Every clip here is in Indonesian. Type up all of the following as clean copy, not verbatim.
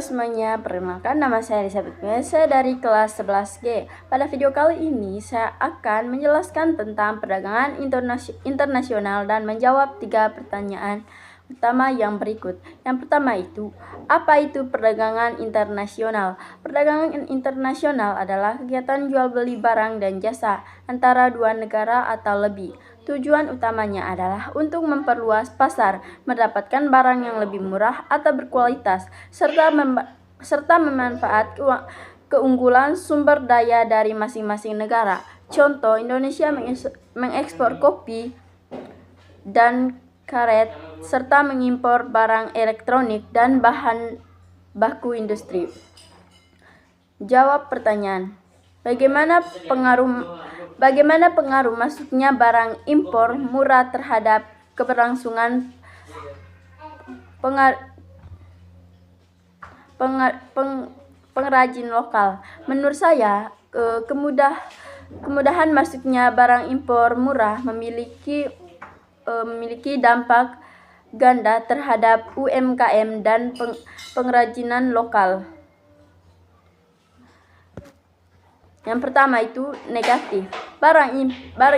semuanya, perkenalkan nama saya Elizabeth Mesa dari kelas 11G. Pada video kali ini saya akan menjelaskan tentang perdagangan internasional dan menjawab 3 pertanyaan utama yang berikut. Yang pertama itu, apa itu perdagangan internasional? Perdagangan internasional adalah kegiatan jual beli barang dan jasa antara dua negara atau lebih. Tujuan utamanya adalah untuk memperluas pasar, mendapatkan barang yang lebih murah atau berkualitas, serta memanfaat keunggulan sumber daya dari masing-masing negara. Contoh, Indonesia mengekspor kopi dan karet, serta mengimpor barang elektronik dan bahan baku industri. Jawab pertanyaan. Bagaimana pengaruh masuknya barang impor murah terhadap keberlangsungan pengrajin lokal? Menurut saya, kemudahan masuknya barang impor murah memiliki dampak ganda terhadap UMKM dan pengrajinan lokal. Yang pertama itu negatif. Barang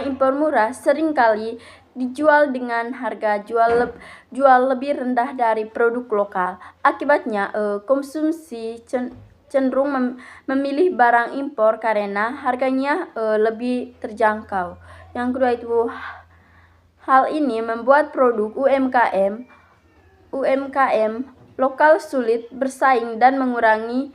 impor murah seringkali dijual dengan harga jual lebih rendah dari produk lokal. Akibatnya, konsumsi cenderung memilih barang impor karena harganya lebih terjangkau. Yang kedua itu, hal ini membuat produk UMKM lokal sulit bersaing dan mengurangi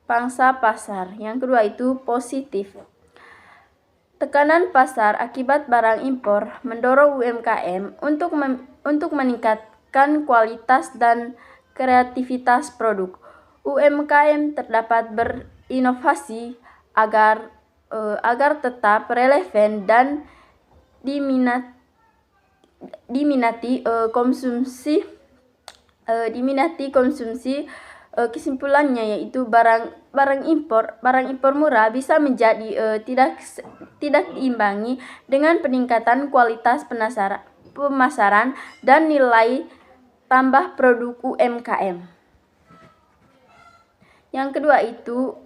pangsa pasar. Yang kedua itu positif. Tekanan pasar akibat barang impor mendorong UMKM untuk meningkatkan kualitas dan kreativitas produk. UMKM terdapat berinovasi agar tetap relevan dan diminati konsumsi. Kesimpulannya yaitu barang impor murah bisa menjadi tidak diimbangi dengan peningkatan kualitas pemasaran dan nilai tambah produk UMKM. Yang kedua itu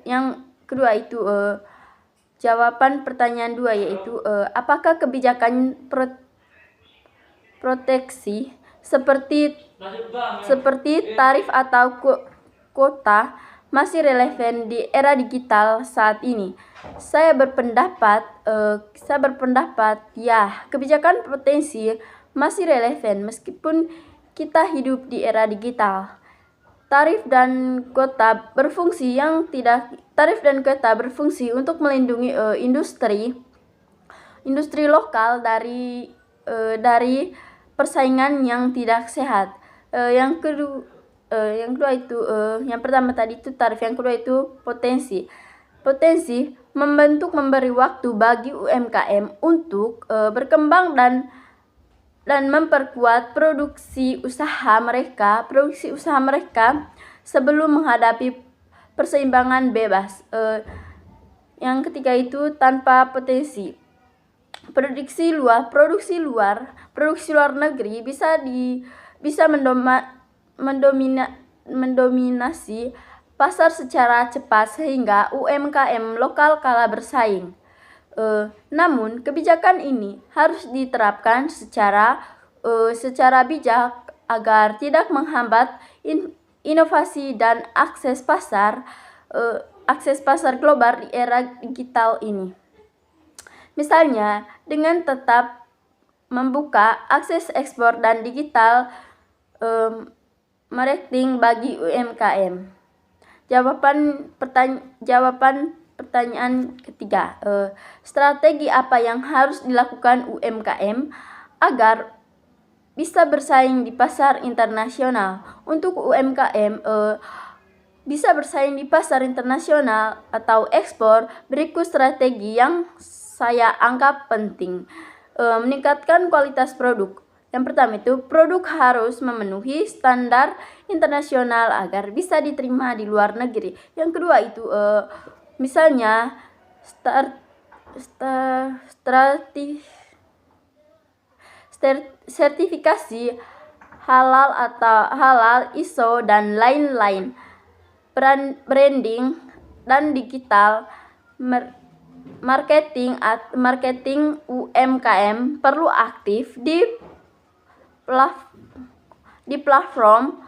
jawaban pertanyaan 2 yaitu apakah kebijakan proteksi seperti tarif atau kuota masih relevan di era digital saat ini? Saya berpendapat ya, kebijakan proteksi masih relevan meskipun kita hidup di era digital. Tarif dan kuota berfungsi untuk melindungi industri lokal dari persaingan yang tidak sehat. Yang pertama tadi itu tarif, yang kedua itu potensi memberi waktu bagi UMKM untuk berkembang dan memperkuat produksi usaha mereka sebelum menghadapi persaingan bebas. Yang ketiga itu tanpa potensi. Produksi luar negeri bisa mendominasi pasar secara cepat sehingga UMKM lokal kalah bersaing. Namun kebijakan ini harus diterapkan secara bijak agar tidak menghambat inovasi dan akses pasar global di era digital ini. Misalnya dengan tetap membuka akses ekspor dan digital marketing bagi UMKM. Jawaban pertanyaan ketiga, strategi apa yang harus dilakukan UMKM agar bisa bersaing di pasar internasional? Untuk UMKM bisa bersaing di pasar internasional atau ekspor, berikut strategi yang saya anggap penting. Meningkatkan kualitas produk. Yang pertama itu, produk harus memenuhi standar internasional agar bisa diterima di luar negeri. Yang kedua itu, misalnya sertifikasi halal, ISO, dan lain-lain. Branding dan digital marketing UMKM perlu aktif di platform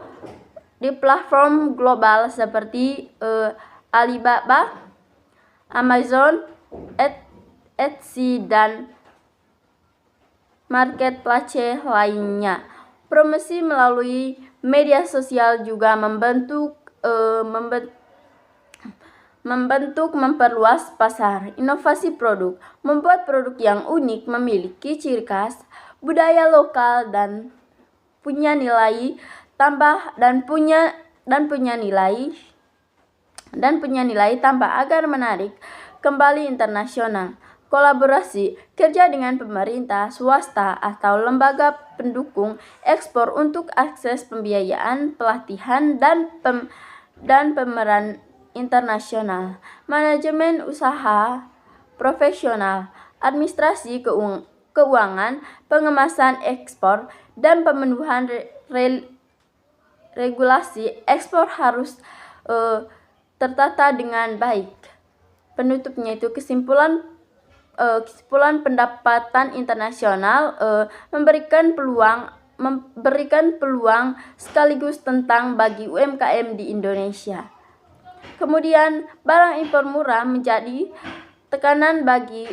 global seperti Alibaba, Amazon, Etsy, dan marketplace lainnya. Promosi melalui media sosial juga memperluas pasar. Inovasi produk membuat produk yang unik, memiliki ciri khas, budaya lokal, dan punya nilai tambah tambah agar menarik kembali internasional. Kolaborasi kerja dengan pemerintah, swasta, atau lembaga pendukung ekspor untuk akses pembiayaan, pelatihan, dan pemeran internasional. Manajemen usaha profesional, administrasi keuangan, pengemasan ekspor, dan pemenuhan regulasi ekspor harus tertata dengan baik. Penutupnya itu kesimpulan pendapatan internasional memberikan peluang sekaligus tentang bagi UMKM di Indonesia. Kemudian barang impor murah menjadi tekanan bagi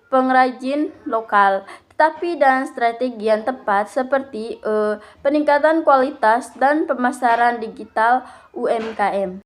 pengrajin lokal, tetapi dengan strategi yang tepat seperti peningkatan kualitas dan pemasaran digital UMKM.